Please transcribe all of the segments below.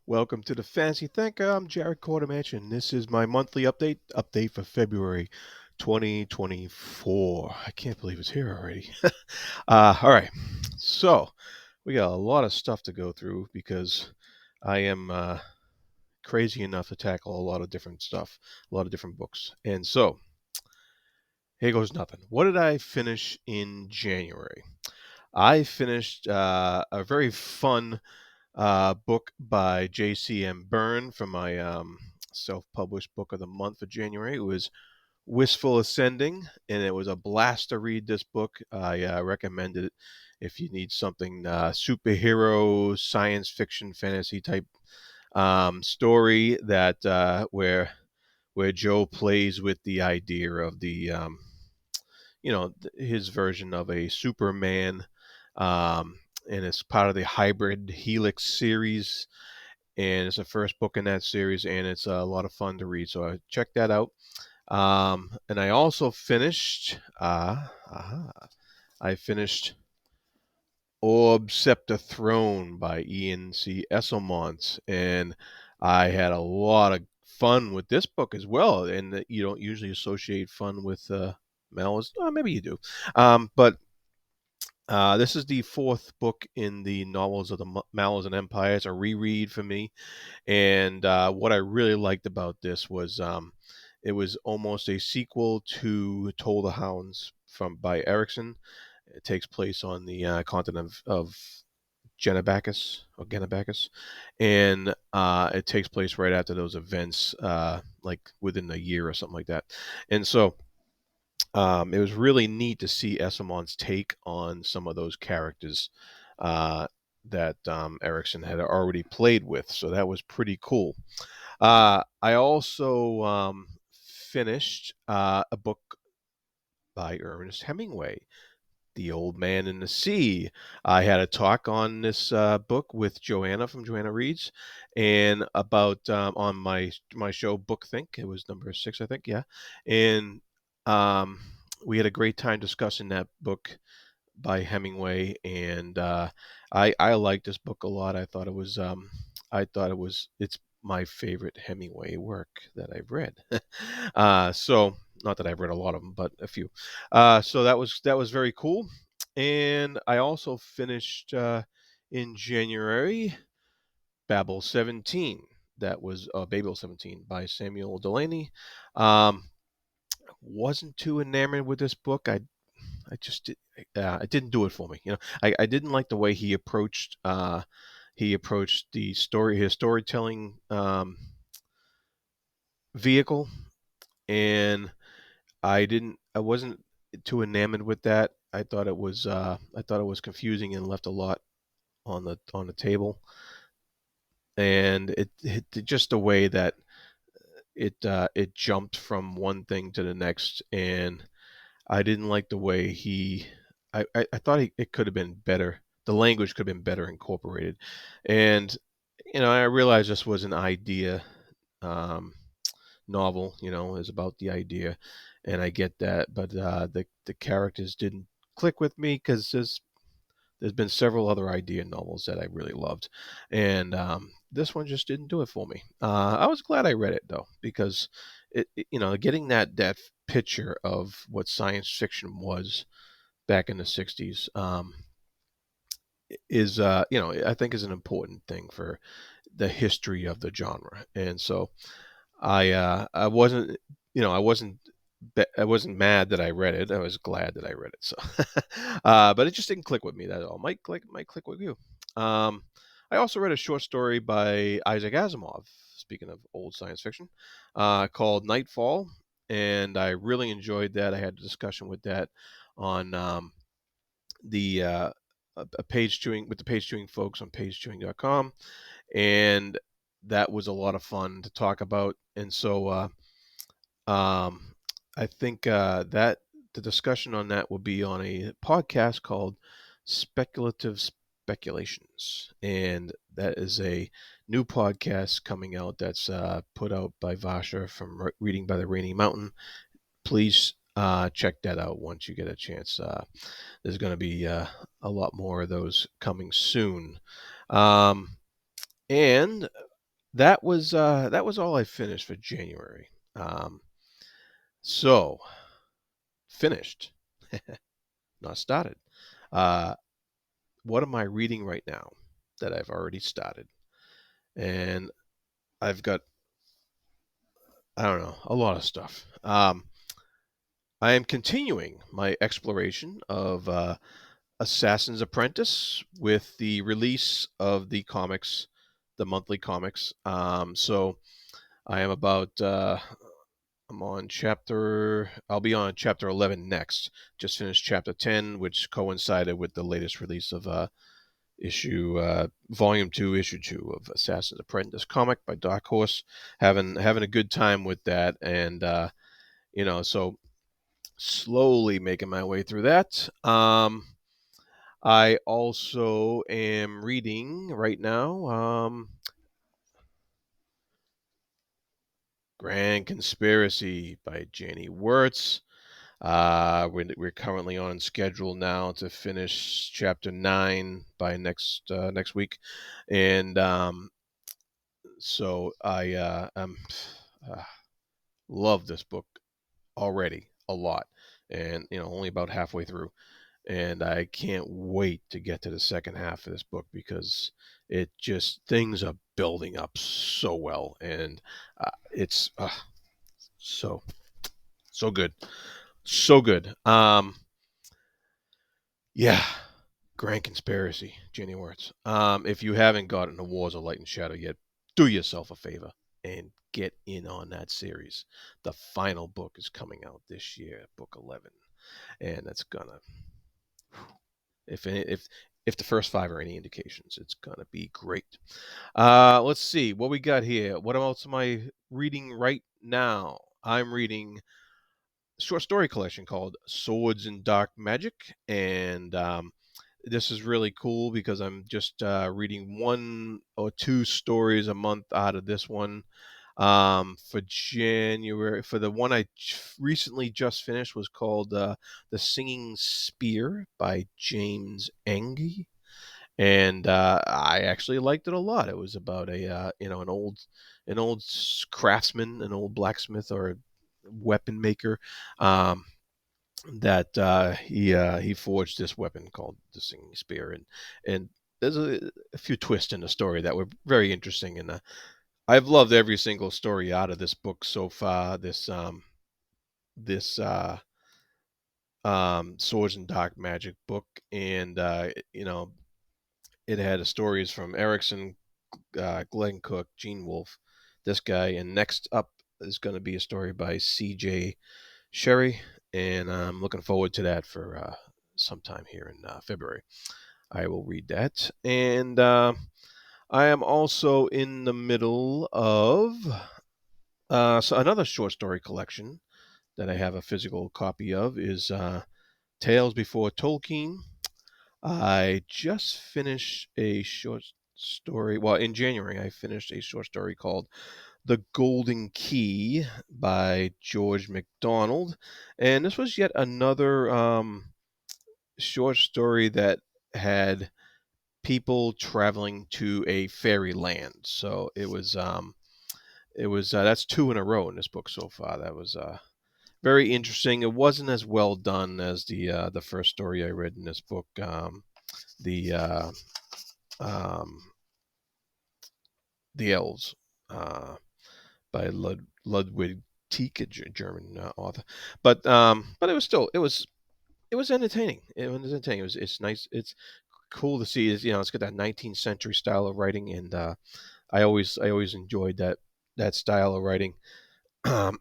Welcome to the Fancy Thinker. I'm Jared Quartermatch, and this is my monthly update for February 2024. I can't believe it's here already. All right, so we got a lot of stuff to go through because I am crazy enough to tackle a lot of different stuff, a lot of different books. And so here goes nothing. What did I finish in January? I finished a very fun book by J.C.M. Byrne from my self-published book of the month for January. It was Wistful Ascending, and it was a blast to read this book. I recommend it if you need something superhero, science fiction, fantasy type story that where Joe plays with the idea of the his version of a Superman, and it's part of the Hybrid Helix series, and it's the first book in that series, and it's a lot of fun to read. So check that out. And I also finished. I finished SEPTA Throne by Ian C. Esselmont, and I had a lot of fun with this book as well. And you don't usually associate fun with Mel's. Maybe you do, but this is the fourth book in the novels of the Malice and Empire. It's a reread for me. And what I really liked about this was it was almost a sequel to Toll the Hounds from by Erickson. It takes place on the continent of Genebacus, and it takes place right after those events, like within a year or something like that. And so it was really neat to see Esselmont's take on some of those characters uh, that Erickson had already played with. So that was pretty cool. I also finished a book by Ernest Hemingway, The Old Man and the Sea. I had a talk on this book with Joanna from Joanna Reads, and about on my show Book Think. It was number 6, I think. Yeah, and um, we had a great time discussing that book by Hemingway, and I liked this book a lot. I thought it's my favorite Hemingway work that I've read. So not that I've read a lot of them, but a few. So that was very cool. And I also finished in January Babel 17. That was Babel 17 by Samuel Delaney. Um, wasn't too enamored with this book. I just it didn't do it for me. I didn't like the way he approached the story, his storytelling vehicle, and I wasn't too enamored with that. I thought it was confusing and left a lot on the table, and it just the way that it jumped from one thing to the next, and I didn't like the way I thought it could have been better. The language could have been better incorporated. And, I realized this was an idea um, novel, is about the idea. And I get that. But the characters didn't click with me because there's been several other idea novels that I really loved. And this one just didn't do it for me. I was glad I read it, though, because getting that picture of what science fiction was back in the 60s is I think is an important thing for the history of the genre. And so I wasn't I wasn't mad that I read it. I was glad that I read it. So but it just didn't click with me. That all might click with you. um I also read a short story by Isaac Asimov, speaking of old science fiction, called Nightfall, and I really enjoyed that. I had a discussion with that on the a page chewing with the page chewing folks on pagechewing.com, and that was a lot of fun to talk about. And so um, I think that the discussion on that will be on a podcast called Speculative Speculations, and that is a new podcast coming out that's put out by Vasha from Reading by the Rainy Mountain. Please check that out once you get a chance. There's going to be a lot more of those coming soon. Um, and that was all I finished for January. Um, so finished, not started. Uh, what am I reading right now that I've already started? And I've got, I don't know, a lot of stuff. I am continuing my exploration of Assassin's Apprentice with the release of the comics, the monthly comics. So I am about I'm on chapter. I'll be on chapter 11 next. Just finished chapter 10, which coincided with the latest release of volume 2, issue 2 of Assassin's Apprentice comic by Dark Horse. Having a good time with that, and so slowly making my way through that. I also am reading right now Grand Conspiracy by Janie Wirtz. We're currently on schedule now to finish chapter 9 by next week, and so uh, love this book already a lot, and only about halfway through, and I can't wait to get to the second half of this book because it just things are building up so well, and it's so so good, so good. Yeah, Grand Conspiracy, Jenny Words. If you haven't gotten the Wars of Light and Shadow yet, do yourself a favor and get in on that series. The final book is coming out this year, book 11, and it's gonna if the first five are any indications, it's gonna be great. Let's see what we got here. What else am I reading right now? I'm reading a short story collection called Swords and Dark Magic, and this is really cool because I'm just reading one or two stories a month out of this one. For January, for the one I recently just finished was called "The Singing Spear" by James Engie, and I actually liked it a lot. It was about an old craftsman, an old blacksmith or weapon maker. Um, that he forged this weapon called the Singing Spear, and there's a few twists in the story that were very interesting, and I've loved every single story out of this book so far. This Swords and Dark Magic book, and it had stories from Erickson, Glenn Cook, Gene Wolfe, this guy, and next up is going to be a story by C.J. Sherry, and I'm looking forward to that for sometime here in February. I will read that, and I am also in the middle of another short story collection that I have a physical copy of is Tales Before Tolkien. I just finished a short story. Well, in January, I finished a short story called The Golden Key by George MacDonald. And this was yet another short story that had people traveling to a fairy land. So it was that's two in a row in this book so far. That was very interesting. It wasn't as well done as the first story I read in this book. The um, the Elves by Ludwig Tieck, a German author. But it was entertaining. It was entertaining. It's nice. It's cool to see. It's got that 19th century style of writing, and I always enjoyed that style of writing. Um,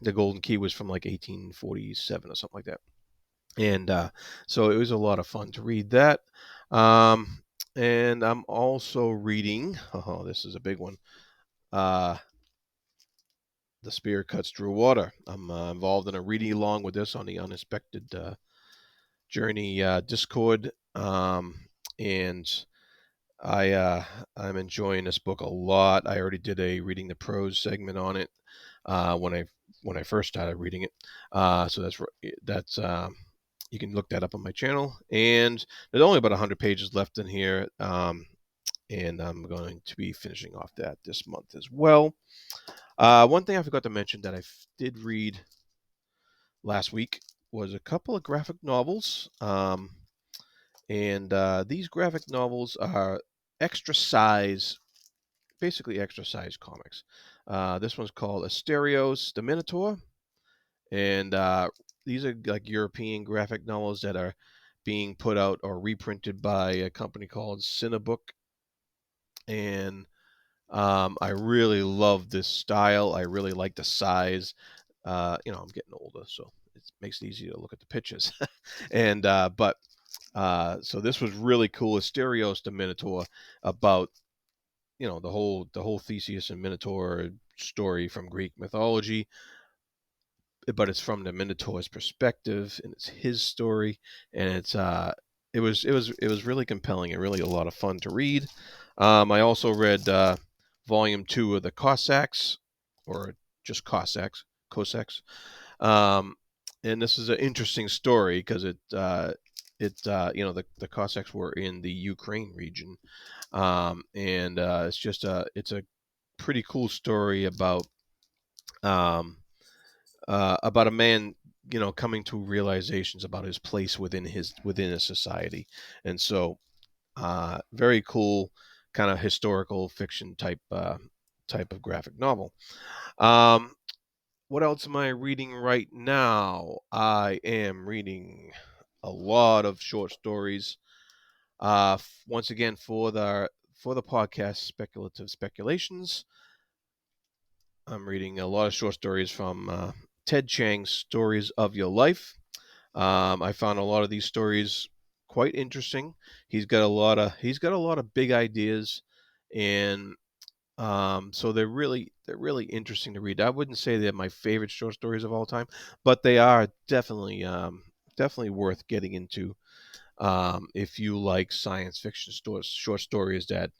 the Golden Key was from like 1847 or something like that, and so it was a lot of fun to read that. Um, and I'm also reading. Oh, this is a big one. Uh, the Spear Cuts Through Water. I'm involved in a reading along with this on the Unexpected Journey Discord, and I I'm enjoying this book a lot. I already did a reading the prose segment on it when I first started reading it. So that's you can look that up on my channel. And there's only about 100 pages left in here. and I'm going to be finishing off that this month as well. One thing I forgot to mention that I did read last week was a couple of graphic novels. And these graphic novels are extra size, basically extra size comics. This one's called Aereos Dominator, and these are like European graphic novels that are being put out or reprinted by a company called Cinebook. And I really love this style. I really like the size. I'm getting older, so it makes it easy to look at the pictures. And so this was really cool. Asterios the Minotaur, about the whole Theseus and Minotaur story from Greek mythology, but it's from the Minotaur's perspective, and it's his story, and it was really compelling and really a lot of fun to read. I also read volume 2 of the Cossacks, or just Cossacks. Um, and this is an interesting story because the Cossacks were in the Ukraine region, and it's a pretty cool story um, about a man, coming to realizations about his place within a society. And so very cool, kind of historical fiction type of graphic novel. um, what else am I reading right now? I am reading a lot of short stories. Once again, for the podcast Speculative Speculations, I'm reading a lot of short stories from Ted Chiang's Stories of Your Life. I found a lot of these stories quite interesting. He's got a lot of big ideas, and so they're really interesting to read. I wouldn't say they're my favorite short stories of all time, but they are definitely worth getting into, if you like science fiction short stories that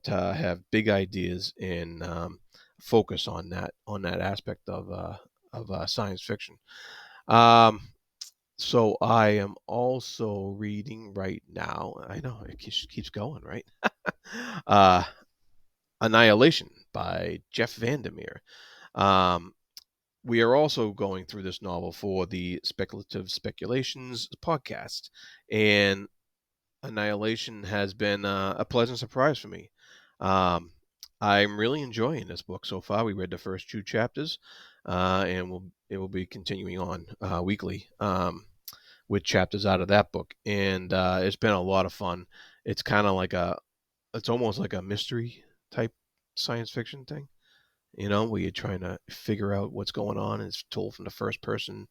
have big ideas and focus on that aspect of science fiction. Um, so I am also reading right now. I know it keeps going, right? uh, Annihilation by Jeff Vandermeer. Um, we are also going through this novel for the Speculative Speculations podcast, and Annihilation has been a pleasant surprise for me. Um, I'm really enjoying this book so far. We read the first 2 chapters, and it will be continuing on weekly, with chapters out of that book, and it's been a lot of fun. It's kind of it's almost like a mystery type science fiction thing, where you're trying to figure out what's going on. It's told from the first person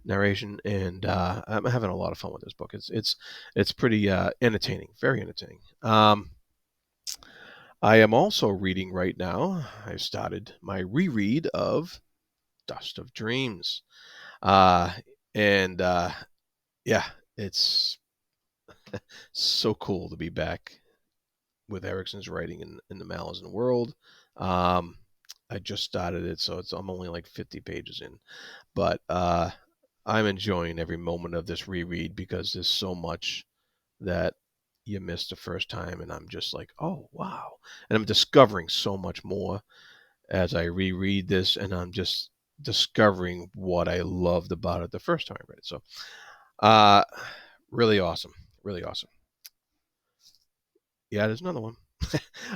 narration, and I'm having a lot of fun with this book. It's pretty entertaining, very entertaining. I am also reading right now. I've started my reread of Dust of Dreams, uh, and yeah, it's so cool to be back with Erickson's writing in the Malazan world. Um, I just started it, so I'm only like 50 pages in, but I'm enjoying every moment of this reread because there's so much that you missed the first time, and I'm just like, oh wow, and I'm discovering so much more as I reread this, and I'm just discovering what I loved about it the first time I read it. So, uh, really awesome, really awesome. Yeah, there's another one.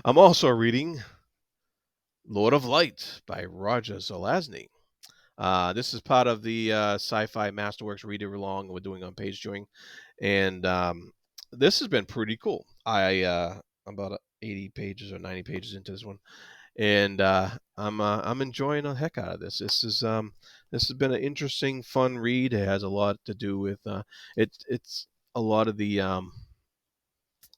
I'm also reading Lord of Light by Roger Zelazny. This is part of the Sci-Fi Masterworks read along we're doing on Page Doing, and this has been pretty cool. I'm about 80 pages or 90 pages into this one, and I'm enjoying the heck out of this. This has been an interesting, fun read. It has a lot to do with it's a lot of the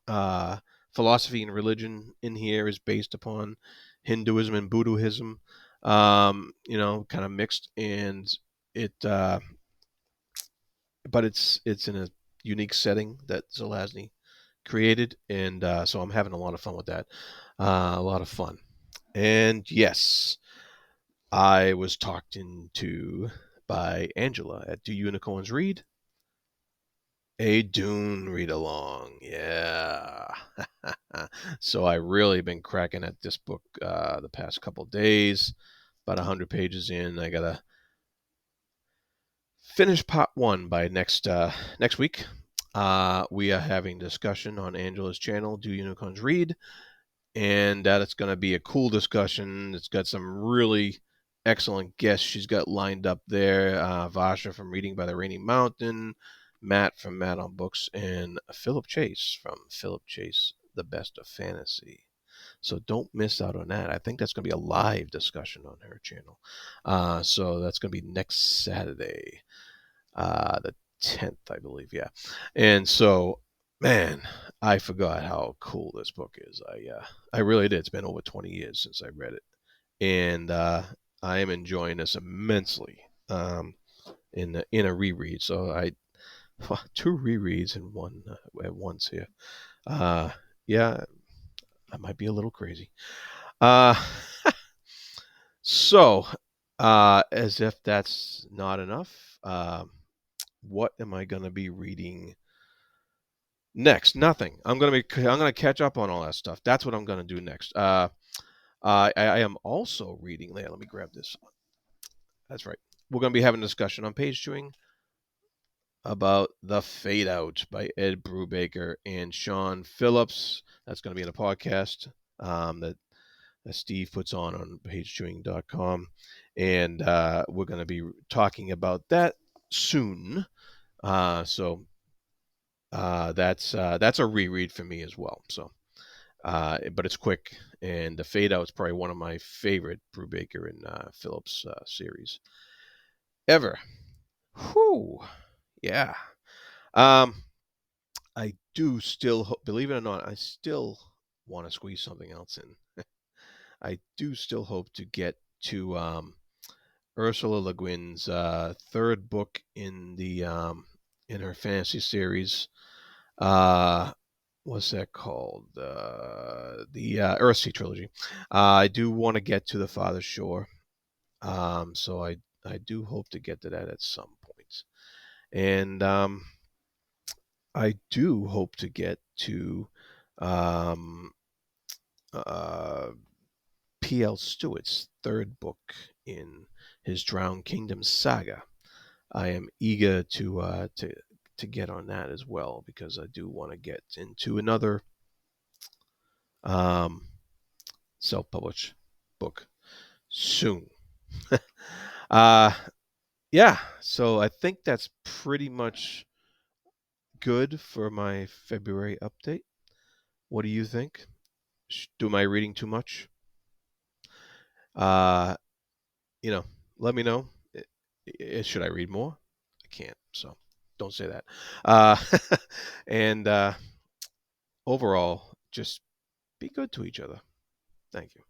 uh, philosophy and religion in here is based upon Hinduism and Buddhism, kind of mixed, and it, but it's in a unique setting that Zelazny created, and so I'm having a lot of fun with that. A lot of fun, and yes, I was talked into by Angela at Do Unicorns Read, a Dune read along. Yeah. So I really been cracking at this book the past couple days. About 100 pages in. I gotta finish part one by next week. We are having discussion on Angela's channel, Do Unicorns Read? And it's going to be a cool discussion. It's got some really excellent guests she's got lined up there. Vasha from Reading by the Rainy Mountain, Matt from Matt on Books, and Philip Chase from Philip Chase, The Best of Fantasy. So don't miss out on that. I think that's going to be a live discussion on her channel. So that's going to be next Saturday, the 10th, I believe. Yeah. And so, man, I forgot how cool this book is. I really did. It's been over 20 years since I read it, and I am enjoying this immensely in a reread. So two rereads in one at once here. Yeah, I might be a little crazy. Uh, so, as if that's not enough, what am I going to be reading next? Nothing. I'm gonna catch up on all that stuff. That's what I'm gonna do next. I am also reading. Let me grab this. That's right. We're gonna be having a discussion on page chewing about The Fade Out by Ed Brubaker and Sean Phillips. That's gonna be in a podcast that Steve puts on pagechewing.com, and we're gonna be talking about that soon. So that's a reread for me as well. So. But it's quick, and the Fade Out is probably one of my favorite Brubaker and Phillips series ever. Whew, yeah. Um, I do still, believe it or not, I still want to squeeze something else in. I do still hope to get to Ursula Le Guin's third book in her fantasy series. What's that called? The Earthsea trilogy. I do want to get to the Farthest Shore, so I do hope to get to that at some point, and I do hope to get to um, uh, P.L. Stewart's third book in his Drowned Kingdom saga. I am eager to get on that as well because I do want to get into another um, self-published book soon. uh, yeah, so I think that's pretty much good for my February update. What do you think? Am I reading too much? Uh, you know, let me know. Should I read more? I can't, so don't say that. Uh, and overall, just be good to each other. Thank you.